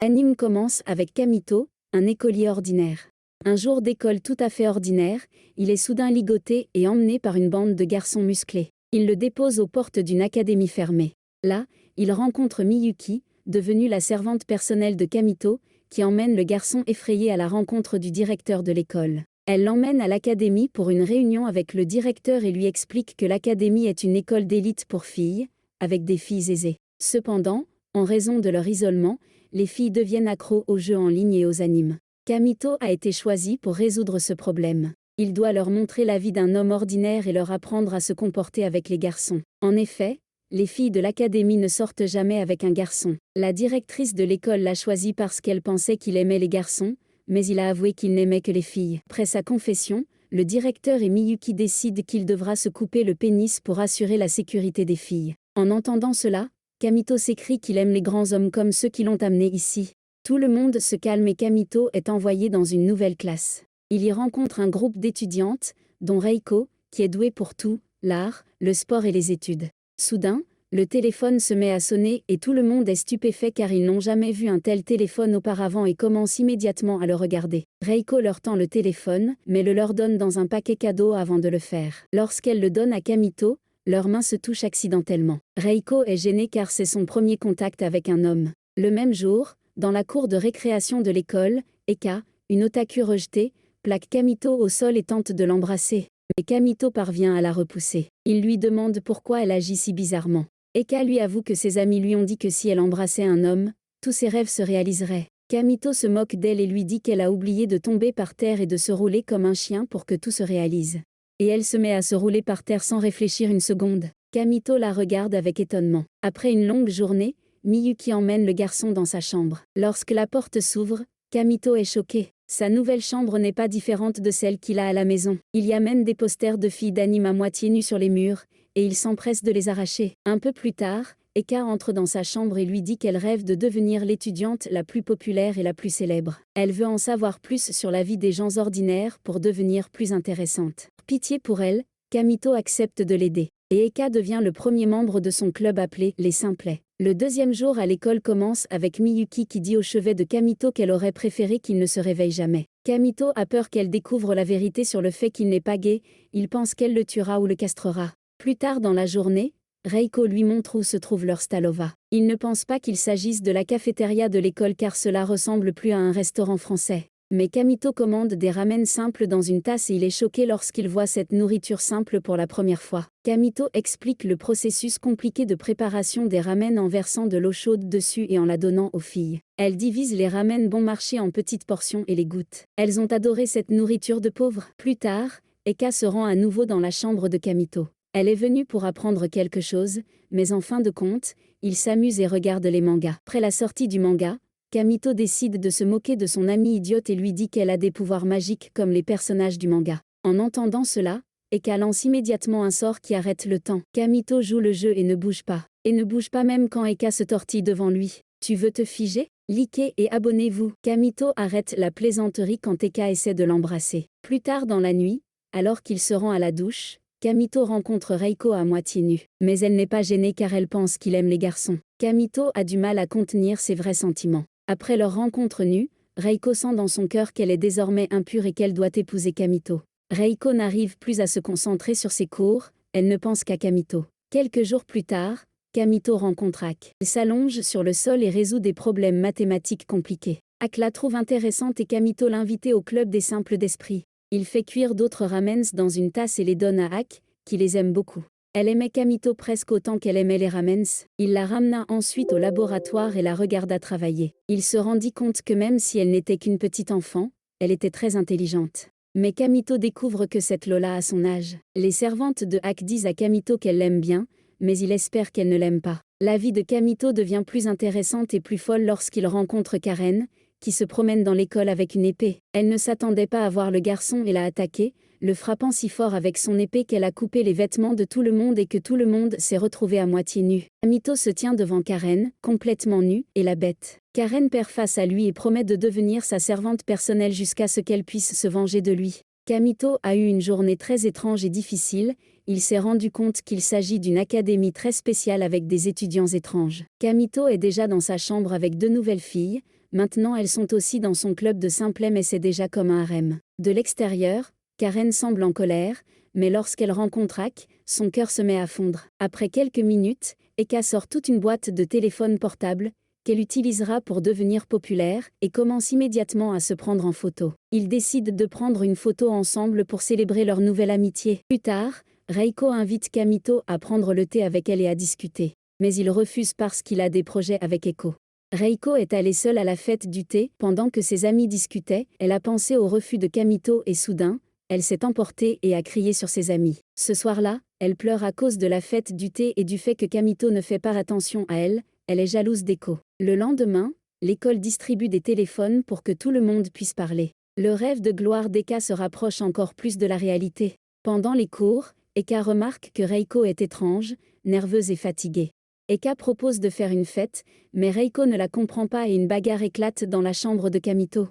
L'anime commence avec Kamito, un écolier ordinaire. Un jour d'école tout à fait ordinaire, il est soudain ligoté et emmené par une bande de garçons musclés. Il le dépose aux portes d'une académie fermée. Là, il rencontre Miyuki, devenue la servante personnelle de Kamito, qui emmène le garçon effrayé à la rencontre du directeur de l'école. Elle l'emmène à l'académie pour une réunion avec le directeur et lui explique que l'académie est une école d'élite pour filles, avec des filles aisées. Cependant, en raison de leur isolement, les filles deviennent accros aux jeux en ligne et aux animes. Kamito a été choisi pour résoudre ce problème. Il doit leur montrer la vie d'un homme ordinaire et leur apprendre à se comporter avec les garçons. En effet, les filles de l'académie ne sortent jamais avec un garçon. La directrice de l'école l'a choisi parce qu'elle pensait qu'il aimait les garçons, mais il a avoué qu'il n'aimait que les filles. Après sa confession, le directeur et Miyuki décident qu'il devra se couper le pénis pour assurer la sécurité des filles. En entendant cela, Kamito s'écrie qu'il aime les grands hommes comme ceux qui l'ont amené ici. Tout le monde se calme et Kamito est envoyé dans une nouvelle classe. Il y rencontre un groupe d'étudiantes, dont Reiko, qui est douée pour tout, l'art, le sport et les études. Soudain, le téléphone se met à sonner et tout le monde est stupéfait car ils n'ont jamais vu un tel téléphone auparavant et commencent immédiatement à le regarder. Reiko leur tend le téléphone, mais le leur donne dans un paquet cadeau avant de le faire. Lorsqu'elle le donne à Kamito, leurs mains se touchent accidentellement. Reiko est gênée car c'est son premier contact avec un homme. Le même jour, dans la cour de récréation de l'école, Eka, une otaku rejetée, plaque Kamito au sol et tente de l'embrasser. Mais Kamito parvient à la repousser. Il lui demande pourquoi elle agit si bizarrement. Eka lui avoue que ses amis lui ont dit que si elle embrassait un homme, tous ses rêves se réaliseraient. Kamito se moque d'elle et lui dit qu'elle a oublié de tomber par terre et de se rouler comme un chien pour que tout se réalise. Et elle se met à se rouler par terre sans réfléchir une seconde. Kamito la regarde avec étonnement. Après une longue journée, Miyuki emmène le garçon dans sa chambre. Lorsque la porte s'ouvre, Kamito est choqué. Sa nouvelle chambre n'est pas différente de celle qu'il a à la maison. Il y a même des posters de filles d'anime à moitié nues sur les murs, et il s'empresse de les arracher. Un peu plus tard, Eka entre dans sa chambre et lui dit qu'elle rêve de devenir l'étudiante la plus populaire et la plus célèbre. Elle veut en savoir plus sur la vie des gens ordinaires pour devenir plus intéressante. Pitié pour elle, Kamito accepte de l'aider. Et Eka devient le premier membre de son club appelé les Simplets. Le deuxième jour à l'école commence avec Miyuki qui dit au chevet de Kamito qu'elle aurait préféré qu'il ne se réveille jamais. Kamito a peur qu'elle découvre la vérité sur le fait qu'il n'est pas gay, il pense qu'elle le tuera ou le castrera. Plus tard dans la journée, Reiko lui montre où se trouve leur Stalova. Il ne pense pas qu'il s'agisse de la cafétéria de l'école car cela ressemble plus à un restaurant français. Mais Kamito commande des ramen simples dans une tasse et il est choqué lorsqu'il voit cette nourriture simple pour la première fois. Kamito explique le processus compliqué de préparation des ramen en versant de l'eau chaude dessus et en la donnant aux filles. Elle divise les ramen bon marché en petites portions et les goûte. Elles ont adoré cette nourriture de pauvres. Plus tard, Eka se rend à nouveau dans la chambre de Kamito. Elle est venue pour apprendre quelque chose, mais en fin de compte, il s'amuse et regarde les mangas. Après la sortie du manga, Kamito décide de se moquer de son amie idiote et lui dit qu'elle a des pouvoirs magiques comme les personnages du manga. En entendant cela, Eka lance immédiatement un sort qui arrête le temps. Kamito joue le jeu et ne bouge pas. Et ne bouge pas même quand Eka se tortille devant lui. Tu veux te figer? Likez et abonnez-vous. Kamito arrête la plaisanterie quand Eka essaie de l'embrasser. Plus tard dans la nuit, alors qu'il se rend à la douche, Kamito rencontre Reiko à moitié nue. Mais elle n'est pas gênée car elle pense qu'il aime les garçons. Kamito a du mal à contenir ses vrais sentiments. Après leur rencontre nue, Reiko sent dans son cœur qu'elle est désormais impure et qu'elle doit épouser Kamito. Reiko n'arrive plus à se concentrer sur ses cours, elle ne pense qu'à Kamito. Quelques jours plus tard, Kamito rencontre Ak. Elle s'allonge sur le sol et résout des problèmes mathématiques compliqués. Ak la trouve intéressante et Kamito l'invite au club des simples d'esprit. Il fait cuire d'autres ramens dans une tasse et les donne à Ak, qui les aime beaucoup. Elle aimait Kamito presque autant qu'elle aimait les ramens. Il la ramena ensuite au laboratoire et la regarda travailler. Il se rendit compte que même si elle n'était qu'une petite enfant, elle était très intelligente. Mais Kamito découvre que cette Lola a son âge. Les servantes de Ak disent à Kamito qu'elle l'aime bien, mais il espère qu'elle ne l'aime pas. La vie de Kamito devient plus intéressante et plus folle lorsqu'il rencontre Karen, qui se promène dans l'école avec une épée. Elle ne s'attendait pas à voir le garçon et l'a attaqué, le frappant si fort avec son épée qu'elle a coupé les vêtements de tout le monde et que tout le monde s'est retrouvé à moitié nu. Kamito se tient devant Karen, complètement nue, et la bête. Karen perd face à lui et promet de devenir sa servante personnelle jusqu'à ce qu'elle puisse se venger de lui. Kamito a eu une journée très étrange et difficile, il s'est rendu compte qu'il s'agit d'une académie très spéciale avec des étudiants étranges. Kamito est déjà dans sa chambre avec deux nouvelles filles, maintenant elles sont aussi dans son club de simplet mais c'est déjà comme un harem. De l'extérieur, Karen semble en colère, mais lorsqu'elle rencontre Ak, son cœur se met à fondre. Après quelques minutes, Eka sort toute une boîte de téléphone portable, qu'elle utilisera pour devenir populaire, et commence immédiatement à se prendre en photo. Ils décident de prendre une photo ensemble pour célébrer leur nouvelle amitié. Plus tard, Reiko invite Kamito à prendre le thé avec elle et à discuter. Mais il refuse parce qu'il a des projets avec Eko. Reiko est allée seule à la fête du thé. Pendant que ses amis discutaient, elle a pensé au refus de Kamito et soudain, elle s'est emportée et a crié sur ses amis. Ce soir-là, elle pleure à cause de la fête du thé et du fait que Kamito ne fait pas attention à elle, elle est jalouse d'Eko. Le lendemain, l'école distribue des téléphones pour que tout le monde puisse parler. Le rêve de gloire d'Eka se rapproche encore plus de la réalité. Pendant les cours, Eka remarque que Reiko est étrange, nerveuse et fatiguée. Eka propose de faire une fête, mais Reiko ne la comprend pas et une bagarre éclate dans la chambre de Kamito.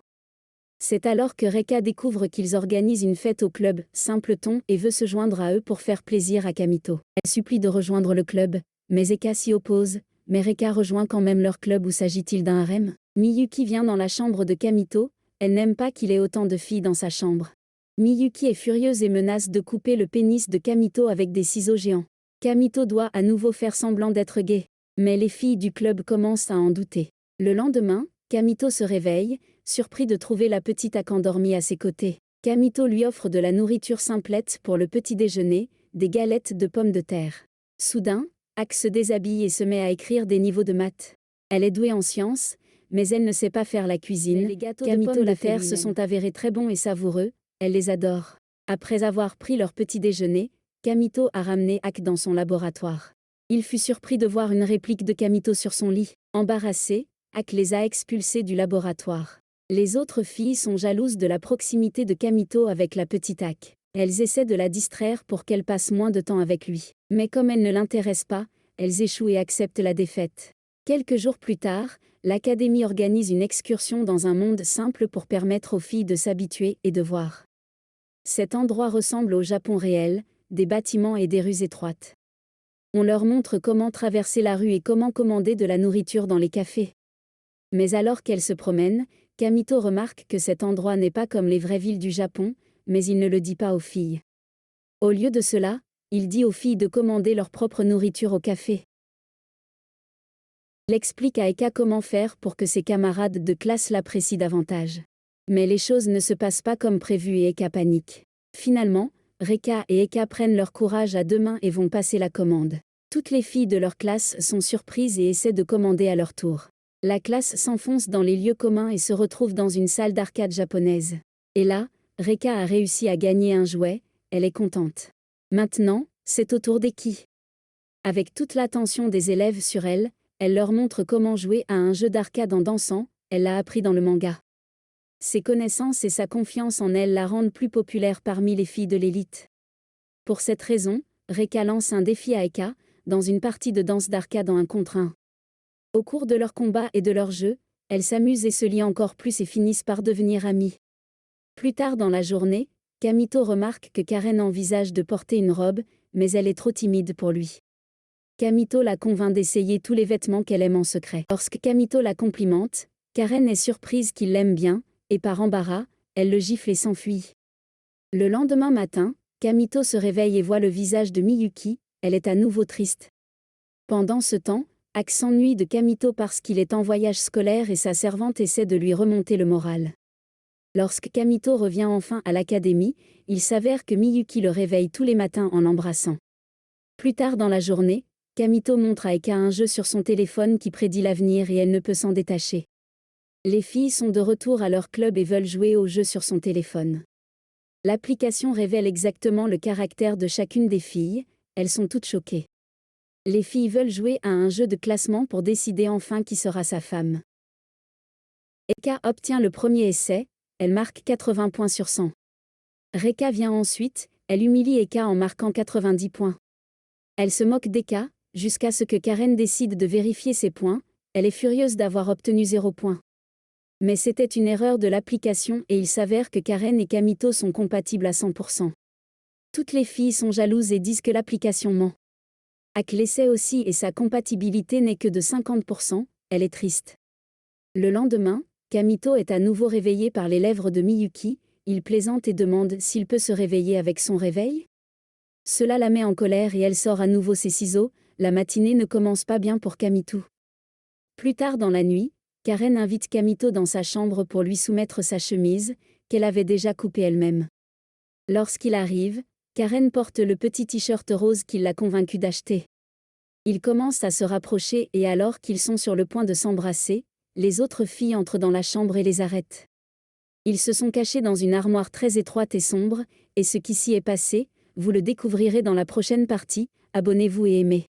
C'est alors que Reika découvre qu'ils organisent une fête au club Simpleton et veut se joindre à eux pour faire plaisir à Kamito. Elle supplie de rejoindre le club, mais Eka s'y oppose, mais Reika rejoint quand même leur club. Où s'agit-il d'un harem? Miyuki vient dans la chambre de Kamito, elle n'aime pas qu'il ait autant de filles dans sa chambre. Miyuki est furieuse et menace de couper le pénis de Kamito avec des ciseaux géants. Kamito doit à nouveau faire semblant d'être gay, mais les filles du club commencent à en douter. Le lendemain, Kamito se réveille, surpris de trouver la petite Ak endormie à ses côtés. Kamito lui offre de la nourriture simplette pour le petit déjeuner, des galettes de pommes de terre. Soudain, Ak se déshabille et se met à écrire des niveaux de maths. Elle est douée en sciences, mais elle ne sait pas faire la cuisine. Les gâteaux Kamito de pommes de terre se sont avérés très bons et savoureux, elle les adore. Après avoir pris leur petit déjeuner, Kamito a ramené Ak dans son laboratoire. Il fut surpris de voir une réplique de Kamito sur son lit. Embarrassée, Ak les a expulsés du laboratoire. Les autres filles sont jalouses de la proximité de Kamito avec la petite Ak. Elles essaient de la distraire pour qu'elle passe moins de temps avec lui. Mais comme elle ne l'intéresse pas, elles échouent et acceptent la défaite. Quelques jours plus tard, l'académie organise une excursion dans un monde simple pour permettre aux filles de s'habituer et de voir. Cet endroit ressemble au Japon réel, des bâtiments et des rues étroites. On leur montre comment traverser la rue et comment commander de la nourriture dans les cafés. Mais alors qu'elles se promènent, Kamito remarque que cet endroit n'est pas comme les vraies villes du Japon, mais il ne le dit pas aux filles. Au lieu de cela, il dit aux filles de commander leur propre nourriture au café. Il explique à Eka comment faire pour que ses camarades de classe l'apprécient davantage. Mais les choses ne se passent pas comme prévu et Eka panique. Finalement, Reika et Eka prennent leur courage à deux mains et vont passer la commande. Toutes les filles de leur classe sont surprises et essaient de commander à leur tour. La classe s'enfonce dans les lieux communs et se retrouve dans une salle d'arcade japonaise. Et là, Reika a réussi à gagner un jouet, elle est contente. Maintenant, c'est au tour d'Eki. Avec toute l'attention des élèves sur elle, elle leur montre comment jouer à un jeu d'arcade en dansant, elle l'a appris dans le manga. Ses connaissances et sa confiance en elle la rendent plus populaire parmi les filles de l'élite. Pour cette raison, Reika lance un défi à Eka, dans une partie de danse d'arcade en 1 contre 1. Au cours de leur combat et de leur jeu, elles s'amusent et se lient encore plus et finissent par devenir amies. Plus tard dans la journée, Kamito remarque que Karen envisage de porter une robe, mais elle est trop timide pour lui. Kamito la convainc d'essayer tous les vêtements qu'elle aime en secret. Lorsque Kamito la complimente, Karen est surprise qu'il l'aime bien, et par embarras, elle le gifle et s'enfuit. Le lendemain matin, Kamito se réveille et voit le visage de Miyuki, elle est à nouveau triste. Pendant ce temps, Ak s'ennuie de Kamito parce qu'il est en voyage scolaire et sa servante essaie de lui remonter le moral. Lorsque Kamito revient enfin à l'académie, il s'avère que Miyuki le réveille tous les matins en l'embrassant. Plus tard dans la journée, Kamito montre à Eka un jeu sur son téléphone qui prédit l'avenir et elle ne peut s'en détacher. Les filles sont de retour à leur club et veulent jouer au jeu sur son téléphone. L'application révèle exactement le caractère de chacune des filles, elles sont toutes choquées. Les filles veulent jouer à un jeu de classement pour décider enfin qui sera sa femme. Eka obtient le premier essai, elle marque 80 points sur 100. Reika vient ensuite, elle humilie Eka en marquant 90 points. Elle se moque d'Eka, jusqu'à ce que Karen décide de vérifier ses points, elle est furieuse d'avoir obtenu 0 points. Mais c'était une erreur de l'application et il s'avère que Karen et Kamito sont compatibles à 100%. Toutes les filles sont jalouses et disent que l'application ment. Ak l'essaie aussi et sa compatibilité n'est que de 50%, elle est triste. Le lendemain, Kamito est à nouveau réveillé par les lèvres de Miyuki, il plaisante et demande s'il peut se réveiller avec son réveil. Cela la met en colère et elle sort à nouveau ses ciseaux, la matinée ne commence pas bien pour Kamito. Plus tard dans la nuit, Karen invite Kamito dans sa chambre pour lui soumettre sa chemise, qu'elle avait déjà coupée elle-même. Lorsqu'il arrive, Karen porte le petit t-shirt rose qu'il l'a convaincu d'acheter. Ils commencent à se rapprocher et alors qu'ils sont sur le point de s'embrasser, les autres filles entrent dans la chambre et les arrêtent. Ils se sont cachés dans une armoire très étroite et sombre, et ce qui s'y est passé, vous le découvrirez dans la prochaine partie, abonnez-vous et aimez.